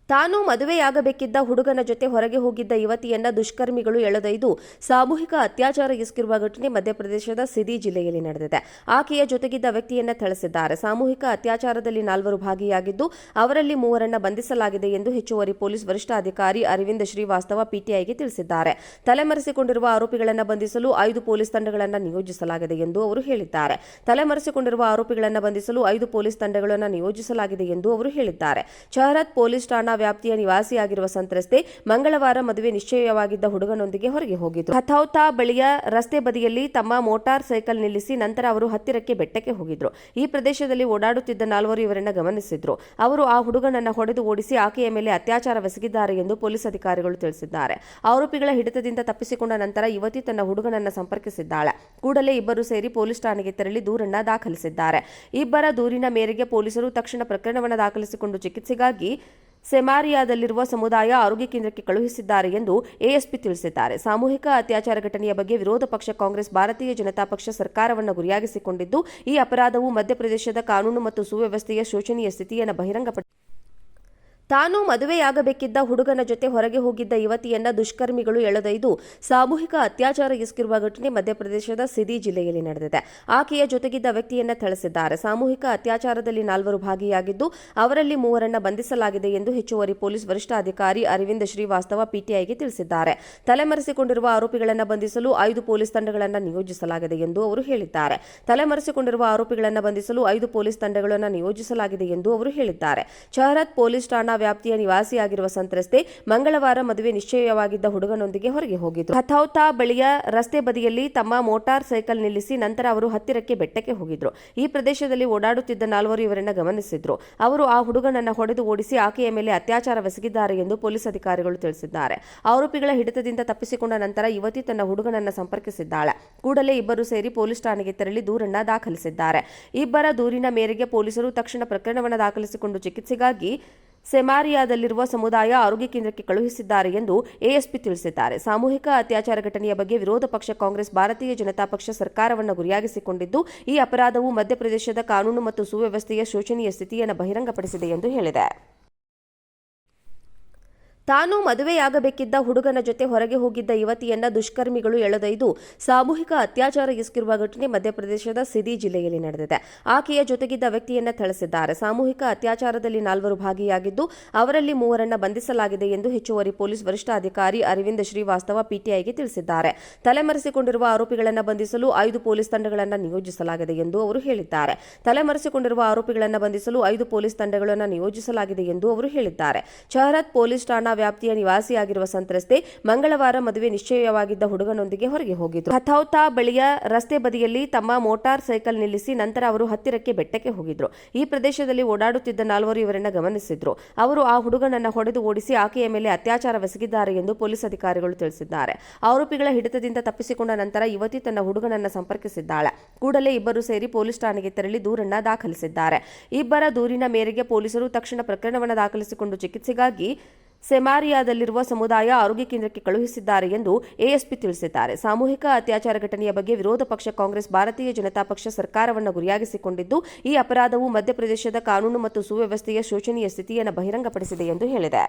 ತಾನು ಮದುವೆಯಾಗಬೇಕಿದ್ದ ಹುಡುಗನ ಜೊತೆ ಹೊರಗೆ ಹೋಗಿದ್ದ ಯುವತಿಯನ್ನ ದುಷ್ಕರ್ಮಿಗಳು ಎಳೆದೊಯ್ದು ಸಾಮೂಹಿಕ ಅತ್ಯಾಚಾರ ಎಸಗಿರುವ ಘಟನೆ ಮಧ್ಯಪ್ರದೇಶದ ಸಿಧಿ ಜಿಲ್ಲೆಯಲ್ಲಿ ನಡೆದಿದೆ. ಆಕೆಯ ಜೊತೆಗಿದ್ದ ವ್ಯಕ್ತಿಯನ್ನ ಥಳಿಸಿದ್ದಾರೆ. ಸಾಮೂಹಿಕ ಅತ್ಯಾಚಾರದಲ್ಲಿ 4 ಭಾಗಿಯಾಗಿದ್ದು ಅವರಲ್ಲಿ 3ರನ್ನ ಬಂಧಿಸಲಾಗಿದೆ ಎಂದು ಹೆಚ್ಚುವರಿ ಪೊಲೀಸ್ ವರಿಷ್ಠಾಧಿಕಾರಿ ಅರವಿಂದ್ ಶ್ರೀವಾಸ್ತವ ಪಿಟಿಐಗೆ ತಿಳಿಸಿದ್ದಾರೆ. ತಲೆಮರೆಸಿಕೊಂಡಿರುವ ಆರೋಪಿಗಳನ್ನು ಬಂಧಿಸಲು 5 ಪೊಲೀಸ್ ತಂಡಗಳನ್ನು ನಿಯೋಜಿಸಲಾಗಿದೆ ಎಂದು ಅವರು ಹೇಳಿದ್ದಾರೆ. ತಲೆಮರೆಸಿಕೊಂಡಿರುವ ಆರೋಪಿಗಳನ್ನು ಬಂಧಿಸಲು 5 ಪೊಲೀಸ್ ತಂಡಗಳನ್ನು ನಿಯೋಜಿಸಲಾಗಿದೆ ಎಂದು ಅವರು ಹೇಳಿದ್ದಾರೆ. ಶಹರತ್ ಪೊಲೀಸ್ ಠಾಣಾ ವ್ಯಾಪ್ತಿಯ ನಿವಾಸಿಯಾಗಿರುವ ಸಂತ್ರಸ್ತೆ ಮಂಗಳವಾರ ಮದುವೆ ನಿಶ್ಚಯವಾಗಿದ್ದ ಹುಡುಗನೊಂದಿಗೆ ಹೊರಗೆ ಹೋಗಿದ್ರು. ಹಥೌತಾ ಬಳಿಯ ರಸ್ತೆ ಬದಿಯಲ್ಲಿ ತಮ್ಮ ಮೋಟಾರ್ ಸೈಕಲ್ ನಿಲ್ಲಿಸಿ ನಂತರ ಅವರು ಹತ್ತಿರಕ್ಕೆ ಬೆಟ್ಟಕ್ಕೆ ಹೋಗಿದ್ರು. ಈ ಪ್ರದೇಶದಲ್ಲಿ ಓಡಾಡುತ್ತಿದ್ದ 4 ಇವರನ್ನ ಗಮನಿಸಿದ್ರು. ಅವರು ಆ ಹುಡುಗನನ್ನ ಹೊಡೆದು ಓಡಿಸಿ ಆಕೆಯ ಮೇಲೆ ಅತ್ಯಾಚಾರವೆಸಗಿದ್ದಾರೆ ಎಂದು ಪೊಲೀಸ್ ಅಧಿಕಾರಿಗಳು ತಿಳಿಸಿದ್ದಾರೆ. ಆರೋಪಿಗಳ ಹಿಡಿತದಿಂದ ತಪ್ಪಿಸಿಕೊಂಡ ನಂತರ ಯುವತಿ ತನ್ನ ಹುಡುಗನನ್ನ ಸಂಪರ್ಕಿಸಿದ್ದಾಳೆ. ಕೂಡಲೇ ಇಬ್ಬರು ಸೇರಿ ಪೊಲೀಸ್ ಠಾಣೆಗೆ ತೆರಳಿ ದೂರನ್ನ ದಾಖಲಿಸಿದ್ದಾರೆ. ಇಬ್ಬರ ದೂರಿನ ಮೇರೆಗೆ ಪೊಲೀಸರು ತಕ್ಷಣ ಪ್ರಕರಣವನ್ನು ದಾಖಲಿಸಿಕೊಂಡು ಚಿಕಿತ್ಸೆಗಾಗಿ ಸೆಮಾರಿಯಾದಲ್ಲಿರುವ ಸಮುದಾಯ ಆರೋಗ್ಯ ಕೇಂದ್ರಕ್ಕೆ ಕಳುಹಿಸಿದ್ದಾರೆ ಎಂದು ಎಎಸ್ಪಿ ತಿಳಿಸಿದ್ದಾರೆ. ಸಾಮೂಹಿಕ ಅತ್ಯಾಚಾರ ಘಟನೆಯ ಬಗ್ಗೆ ವಿರೋಧ ಪಕ್ಷ ಕಾಂಗ್ರೆಸ್ ಭಾರತೀಯ ಜನತಾ ಪಕ್ಷ ಸರ್ಕಾರವನ್ನು ಗುರಿಯಾಗಿಸಿಕೊಂಡಿದ್ದು, ಈ ಅಪರಾಧವು ಮಧ್ಯಪ್ರದೇಶದ ಕಾನೂನು ಮತ್ತು ಸುವ್ಯವಸ್ಥೆಯ ಶೋಚನೀಯ ಸ್ಥಿತಿಯನ್ನು ಬಹಿರಂಗಪಡಿಸಿದೆ. ತಾನು ಮದುವೆಯಾಗಬೇಕಿದ್ದ ಹುಡುಗನ ಜೊತೆ ಹೊರಗೆ ಹೋಗಿದ್ದ ಯುವತಿಯನ್ನ ದುಷ್ಕರ್ಮಿಗಳು ಎಳೆದೊಯ್ದು ಸಾಮೂಹಿಕ ಅತ್ಯಾಚಾರ ಎಸಗಿರುವ ಘಟನೆ ಮಧ್ಯಪ್ರದೇಶದ ಸಿಧಿ ಜಿಲ್ಲೆಯಲ್ಲಿ ನಡೆದಿದೆ. ಆಕೆಯ ಜೊತೆಗಿದ್ದ ವ್ಯಕ್ತಿಯನ್ನ ಥಳಿಸಿದ್ದಾರೆ. ಸಾಮೂಹಿಕ ಅತ್ಯಾಚಾರದಲ್ಲಿ 4 ಭಾಗಿಯಾಗಿದ್ದು ಅವರಲ್ಲಿ 3ರನ್ನ ಬಂಧಿಸಲಾಗಿದೆ ಎಂದು ಹೆಚ್ಚುವರಿ ಪೊಲೀಸ್ ವರಿಷ್ಠಾಧಿಕಾರಿ ಅರವಿಂದ್ ಶ್ರೀವಾಸ್ತವ ಪಿಟಿಐಗೆ ತಿಳಿಸಿದ್ದಾರೆ. ತಲೆಮರೆಸಿಕೊಂಡಿರುವ ಆರೋಪಿಗಳನ್ನು ಬಂಧಿಸಲು 5 ಪೊಲೀಸ್ ತಂಡಗಳನ್ನು ನಿಯೋಜಿಸಲಾಗಿದೆ ಎಂದು ಅವರು ಹೇಳಿದ್ದಾರೆ. ತಲೆಮರೆಸಿಕೊಂಡಿರುವ ಆರೋಪಿಗಳನ್ನು ಬಂಧಿಸಲು 5 ಪೊಲೀಸ್ ತಂಡಗಳನ್ನು ನಿಯೋಜಿಸಲಾಗಿದೆ ಎಂದು ಅವರು ಹೇಳಿದ್ದಾರೆ. ಶಹರತ್ ಪೊಲೀಸ್ ಠಾಣಾ ವ್ಯಾಪ್ತಿಯ ನಿವಾಸಿಯಾಗಿರುವ ಸಂತ್ರಸ್ತೆ ಮಂಗಳವಾರ ಮದುವೆ ನಿಶ್ಚಯವಾಗಿದ್ದ ಹುಡುಗನೊಂದಿಗೆ ಹೊರಗೆ ಹೋಗಿದ್ರು. ಹಥೌತಾ ಬಳಿಯ ರಸ್ತೆ ಬದಿಯಲ್ಲಿ ತಮ್ಮ ಮೋಟಾರ್ ಸೈಕಲ್ ನಿಲ್ಲಿಸಿ ನಂತರ ಅವರು ಹತ್ತಿರಕ್ಕೆ ಬೆಟ್ಟಕ್ಕೆ ಹೋಗಿದ್ರು. ಈ ಪ್ರದೇಶದಲ್ಲಿ ಓಡಾಡುತ್ತಿದ್ದ 4 ಇವರನ್ನ ಗಮನಿಸಿದ್ರು. ಅವರು ಆ ಹುಡುಗನನ್ನ ಹೊಡೆದು ಓಡಿಸಿ ಆಕೆಯ ಮೇಲೆ ಅತ್ಯಾಚಾರವೆಸಗಿದ್ದಾರೆ ಎಂದು ಪೊಲೀಸ್ ಅಧಿಕಾರಿಗಳು ತಿಳಿಸಿದ್ದಾರೆ. ಆರೋಪಿಗಳ ಹಿಡಿತದಿಂದ ತಪ್ಪಿಸಿಕೊಂಡ ನಂತರ ಯುವತಿ ತನ್ನ ಹುಡುಗನನ್ನ ಸಂಪರ್ಕಿಸಿದ್ದಾಳೆ. ಕೂಡಲೇ ಇಬ್ಬರು ಸೇರಿ ಪೊಲೀಸ್ ಠಾಣೆಗೆ ತೆರಳಿ ದೂರನ್ನ ದಾಖಲಿಸಿದ್ದಾರೆ. ಇಬ್ಬರ ದೂರಿನ ಮೇರೆಗೆ ಪೊಲೀಸರು ತಕ್ಷಣ ಪ್ರಕರಣವನ್ನು ದಾಖಲಿಸಿಕೊಂಡು ಚಿಕಿತ್ಸೆಗಾಗಿ ಸೆಮಾರಿಯಾದಲ್ಲಿರುವ ಸಮುದಾಯ ಆರೋಗ್ಯ ಕೇಂದ್ರಕ್ಕೆ ಕಳುಹಿಸಿದ್ದಾರೆ ಎಂದು ಎಎಸ್ಪಿ ತಿಳಿಸಿದ್ದಾರೆ. ಸಾಮೂಹಿಕ ಅತ್ಯಾಚಾರ ಘಟನೆಯ ಬಗ್ಗೆ ವಿರೋಧ ಪಕ್ಷ ಕಾಂಗ್ರೆಸ್ ಭಾರತೀಯ ಜನತಾ ಪಕ್ಷ ಸರ್ಕಾರವನ್ನು ಗುರಿಯಾಗಿಸಿಕೊಂಡಿದ್ದು, ಈ ಅಪರಾಧವು ಮಧ್ಯಪ್ರದೇಶದ ಕಾನೂನು ಮತ್ತು ಸುವ್ಯವಸ್ಥೆಯ ಶೋಚನೀಯ ಸ್ಥಿತಿಯನ್ನು ಬಹಿರಂಗಪಡಿಸಿದೆ ಎಂದು ಹೇಳಿದೆ. ತಾನು ಮದುವೆಯಾಗಬೇಕಿದ್ದ ಹುಡುಗನ ಜೊತೆ ಹೊರಗೆ ಹೋಗಿದ್ದ ಯುವತಿಯನ್ನ ದುಷ್ಕರ್ಮಿಗಳು ಎಳೆದೊಯ್ದು ಸಾಮೂಹಿಕ ಅತ್ಯಾಚಾರ ಎಸಗಿರುವ ಘಟನೆ ಮಧ್ಯಪ್ರದೇಶದ ಸಿಧಿ ಜಿಲ್ಲೆಯಲ್ಲಿ ನಡೆದಿದೆ. ಆಕೆಯ ಜೊತೆಗಿದ್ದ ವ್ಯಕ್ತಿಯನ್ನ ಥಳಿಸಿದ್ದಾರೆ. ಸಾಮೂಹಿಕ ಅತ್ಯಾಚಾರದಲ್ಲಿ 4 ಭಾಗಿಯಾಗಿದ್ದು ಅವರಲ್ಲಿ 3ರನ್ನ ಬಂಧಿಸಲಾಗಿದೆ ಎಂದು ಹೆಚ್ಚುವರಿ ಪೊಲೀಸ್ ವರಿಷ್ಠಾಧಿಕಾರಿ ಅರವಿಂದ್ ಶ್ರೀವಾಸ್ತವ ಪಿಟಿಐಗೆ ತಿಳಿಸಿದ್ದಾರೆ. ತಲೆಮರೆಸಿಕೊಂಡಿರುವ ಆರೋಪಿಗಳನ್ನು ಬಂಧಿಸಲು 5 ಪೊಲೀಸ್ ತಂಡಗಳನ್ನು ನಿಯೋಜಿಸಲಾಗಿದೆ ಎಂದು ಅವರು ಹೇಳಿದ್ದಾರೆ. ತಲೆಮರೆಸಿಕೊಂಡಿರುವ ಆರೋಪಿಗಳನ್ನು ಬಂಧಿಸಲು 5 ಪೊಲೀಸ್ ತಂಡಗಳನ್ನು ನಿಯೋಜಿಸಲಾಗಿದೆ ಎಂದು ಅವರು ಹೇಳಿದ್ದಾರೆ. ಶಹರತ್ ಪೊಲೀಸ್ ಠಾಣಾ ವ್ಯಾಪ್ತಿಯ ನಿವಾಸಿಯಾಗಿರುವ ಸಂತ್ರಸ್ತೆ ಮಂಗಳವಾರ ಮದುವೆ ನಿಶ್ಚಯವಾಗಿದ್ದ ಹುಡುಗನೊಂದಿಗೆ ಹೊರಗೆ ಹೋಗಿದ್ರು. ಹಥೌತಾ ಬಳಿಯ ರಸ್ತೆ ಬದಿಯಲ್ಲಿ ತಮ್ಮ ಮೋಟಾರ್ ಸೈಕಲ್ ನಿಲ್ಲಿಸಿ ನಂತರ ಅವರು ಹತ್ತಿರಕ್ಕೆ ಬೆಟ್ಟಕ್ಕೆ ಹೋಗಿದ್ರು. ಈ ಪ್ರದೇಶದಲ್ಲಿ ಓಡಾಡುತ್ತಿದ್ದ 4 ಇವರನ್ನ ಗಮನಿಸಿದ್ರು. ಅವರು ಆ ಹುಡುಗನನ್ನ ಹೊಡೆದು ಓಡಿಸಿ ಆಕೆಯ ಮೇಲೆ ಅತ್ಯಾಚಾರವೆಸಗಿದ್ದಾರೆ ಎಂದು ಪೊಲೀಸ್ ಅಧಿಕಾರಿಗಳು ತಿಳಿಸಿದ್ದಾರೆ. ಆರೋಪಿಗಳ ಹಿಡಿತದಿಂದ ತಪ್ಪಿಸಿಕೊಂಡ ನಂತರ ಯುವತಿ ತನ್ನ ಹುಡುಗನನ್ನ ಸಂಪರ್ಕಿಸಿದ್ದಾಳೆ. ಕೂಡಲೇ ಇಬ್ಬರು ಸೇರಿ ಪೊಲೀಸ್ ಠಾಣೆಗೆ ತೆರಳಿ ದೂರನ್ನ ದಾಖಲಿಸಿದ್ದಾರೆ. ಇಬ್ಬರ ದೂರಿನ ಮೇರೆಗೆ ಪೊಲೀಸರು ತಕ್ಷಣ ಪ್ರಕರಣವನ್ನು ದಾಖಲಿಸಿಕೊಂಡು ಚಿಕಿತ್ಸೆಗಾಗಿ ಸೆಮಾರಿಯಾದಲ್ಲಿರುವ ಸಮುದಾಯ ಆರೋಗ್ಯ ಕೇಂದ್ರಕ್ಕೆ ಕಳುಹಿಸಿದ್ದಾರೆ ಎಂದು ಎಎಸ್ಪಿ ತಿಳಿಸಿದ್ದಾರೆ. ಸಾಮೂಹಿಕ ಅತ್ಯಾಚಾರ ಘಟನೆಯ ಬಗ್ಗೆ ವಿರೋಧ ಪಕ್ಷ ಕಾಂಗ್ರೆಸ್ ಭಾರತೀಯ ಜನತಾ ಪಕ್ಷ ಸರ್ಕಾರವನ್ನು ಗುರಿಯಾಗಿಸಿಕೊಂಡಿದ್ದು, ಈ ಅಪರಾಧವು ಮಧ್ಯಪ್ರದೇಶದ ಕಾನೂನು ಮತ್ತು ಸುವ್ಯವಸ್ಥೆಯ ಶೋಚನೀಯ ಸ್ಥಿತಿಯನ್ನು ಬಹಿರಂಗಪಡಿಸಿದೆ ಎಂದು ಹೇಳಿದೆ.